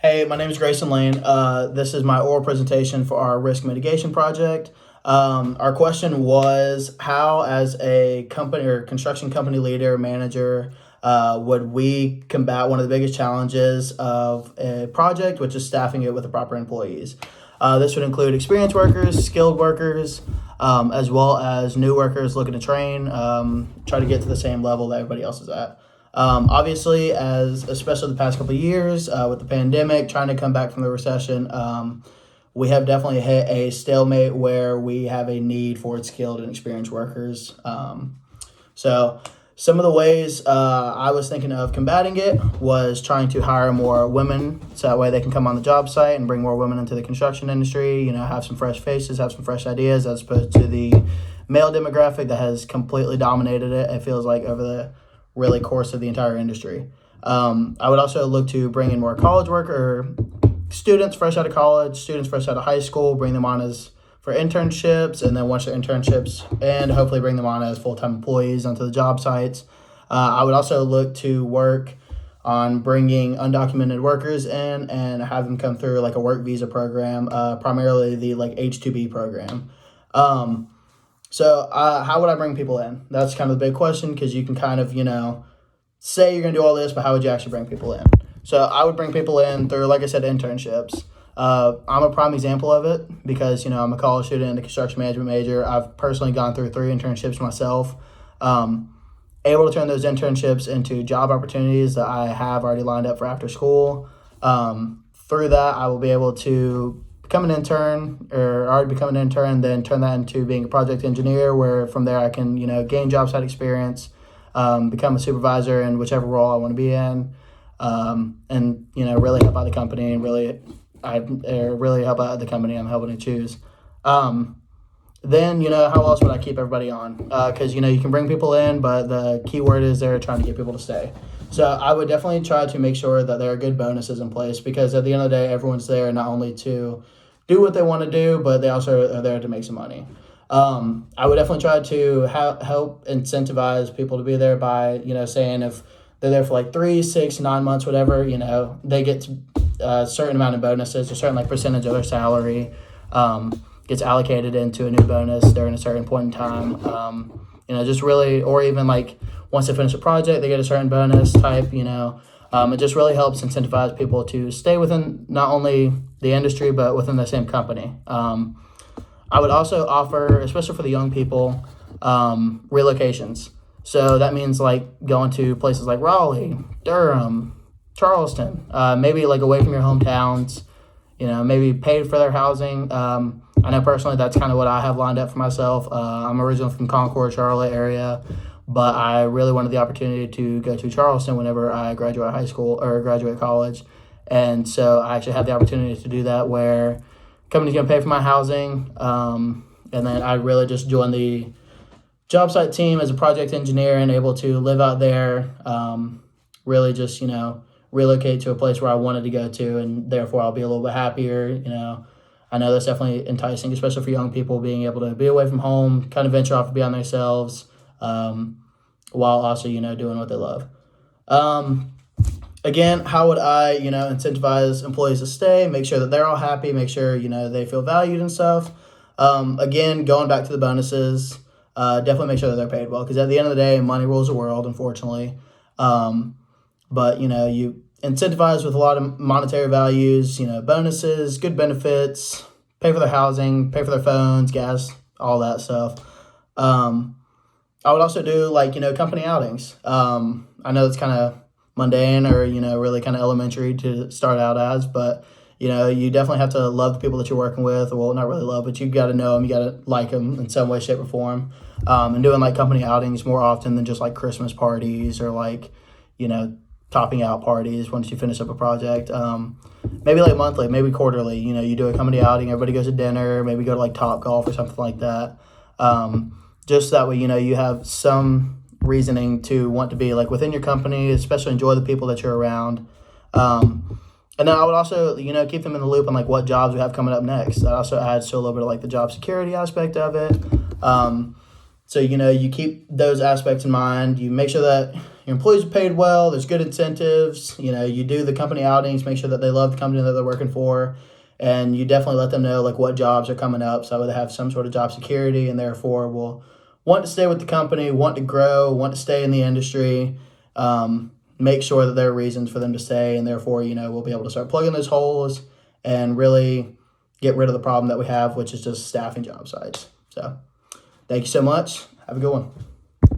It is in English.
Hey, my name is Greyson Lane. This is my oral presentation for our risk mitigation project. Our question was how, as a company or construction company leader, manager, would we combat one of the biggest challenges of a project, which is staffing it with the proper employees? This would include experienced workers, skilled workers, as well as new workers looking to train, try to get to the same level that everybody else is at. Obviously, as especially the past couple of years with the pandemic, trying to come back from the recession, we have definitely hit a stalemate where we have a need for skilled and experienced workers. So some of the ways I was thinking of combating it was trying to hire more women so that way they can come on the job site and bring more women into the construction industry, have some fresh faces, have some fresh ideas, as opposed to the male demographic that has completely dominated it, it feels like, over the really course of the entire industry. I would also look to bring in more college work or students fresh out of college, students fresh out of high school, bring them on as for internships, and then once their internships and hopefully bring them on as full-time employees onto the job sites. I would also look to work on bringing undocumented workers in and have them come through like a work visa program, primarily the like H-2B program. So how would I bring people in? That's kind of the big question, because you can kind of, say you're going to do all this, but how would you actually bring people in? So I would bring people in through, like I said, internships. I'm a prime example of it because, I'm a college student and a construction management major. I've personally gone through 3 internships myself. Able to turn those internships into job opportunities that I have already lined up for after school. Through that, I will be able to become an intern or already become an intern, then turn that into being a project engineer, where from there I can, gain job site experience, become a supervisor in whichever role I want to be in, and, really help out the company and really help out the company I'm helping to choose. Then, how else would I keep everybody on? Because, you can bring people in, but the key word is they're trying to get people to stay. So I would definitely try to make sure that there are good bonuses in place, because at the end of the day, everyone's there not only to do what they want to do, but they also are there to make some money. I would definitely try to help incentivize people to be there by, saying if they're there for like 3, 6, 9 months, whatever, they get a certain amount of bonuses, a certain percentage of their salary gets allocated into a new bonus during a certain point in time. Just really, or even once they finish a project, they get a certain bonus type, it just really helps incentivize people to stay within not only the industry, but within the same company. I would also offer, especially for the young people, relocations. So that means going to places like Raleigh, Durham, Charleston, maybe away from your hometowns, maybe paid for their housing. I know personally that's kind of what I have lined up for myself. I'm originally from Concord, Charlotte area, but I really wanted the opportunity to go to Charleston whenever I graduate high school or graduate college. And so I actually had the opportunity to do that, where company's going to pay for my housing. And then I really just joined the job site team as a project engineer and able to live out there, really just, relocate to a place where I wanted to go to, and therefore I'll be a little bit happier. I know that's definitely enticing, especially for young people, being able to be away from home, kind of venture off and be on themselves, while also, doing what they love. Again, how would I, incentivize employees to stay, make sure that they're all happy, make sure, they feel valued and stuff. Again, going back to the bonuses, definitely make sure that they're paid well, because at the end of the day, money rules the world, unfortunately. But, you incentivize with a lot of monetary values, bonuses, good benefits, pay for their housing, pay for their phones, gas, all that stuff. I would also do company outings. I know it's kind of mundane or, really kind of elementary to start out as, but, you definitely have to love the people that you're working with. Well, not really love, but you got to know them. You got to like them in some way, shape, or form. And doing company outings more often than just Christmas parties or topping out parties once you finish up a project. Maybe monthly, maybe quarterly, you do a company outing, everybody goes to dinner, maybe go to Top Golf or something like that. Just that way, you have some reasoning to want to be within your company, especially enjoy the people that you're around. And then I would also, keep them in the loop on what jobs we have coming up next. That also adds to a little bit of the job security aspect of it. So, you keep those aspects in mind. You make sure that, your employees are paid well, there's good incentives, you do the company outings, make sure that they love the company that they're working for, and you definitely let them know like what jobs are coming up so they have some sort of job security and therefore will want to stay with the company, want to grow, want to stay in the industry. Make sure that there are reasons for them to stay, and therefore, we'll be able to start plugging those holes and really get rid of the problem that we have, which is just staffing job sites. So thank you so much. Have a good one.